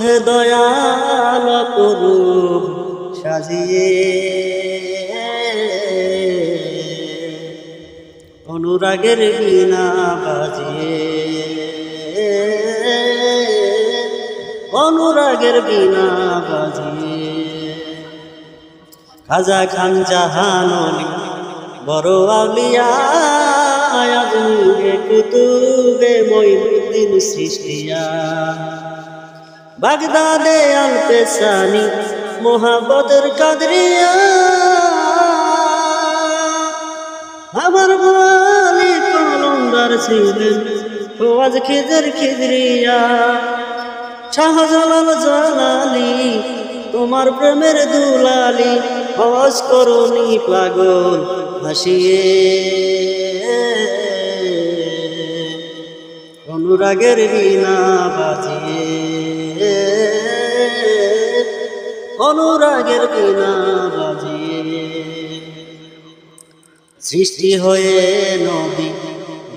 হে দয়াল অপরূপ সাজিয়ে অনুরাগের বীণা বাজিয়ে অনুরাগের বীণা বাজিয়ে খাজা খান জাহানলি বড় আউলিয়া আজমিরে কুতুবে মঈনুদ্দিন সৃষ্টিয়া বাগদাদে আল পেশানি মোহাম্মদের কাদরিয়া আমার বালি কলমদার ছিলেন ফওয়াজ খিজর খিজরিয়া শাহজালাল জালালি তোমার প্রেমের দুলালি হজ করুনি পাগল হাসিয়ে অনুরাগের বীণা বাজিয়ে অনুরাগের বীণা বাজিয়ে সৃষ্টি হয়ে নবী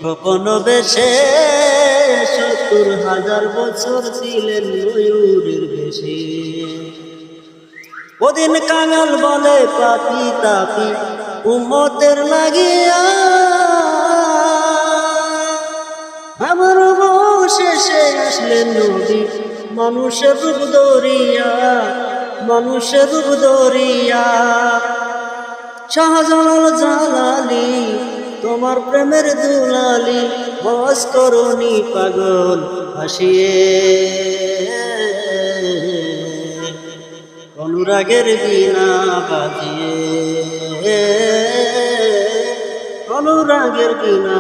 গোপন বেশে ৭০,০০০ বছর ছিলেন ময়ূরের বেশে ওদিন কাঙাল বলে পাপি তাপি উম্মতের লাগিয়া আমার শেষে আসলেন নবী মানুষের রূপ ধরিয়া মানুষের রূপ ধরিয়া শাহজালাল জালালি তোমার প্রেমের দুলালি হজ করুনি পাগল হাসিয়ে অনুরাগের বীণা বাজিয়ে অনুরাগের বীণা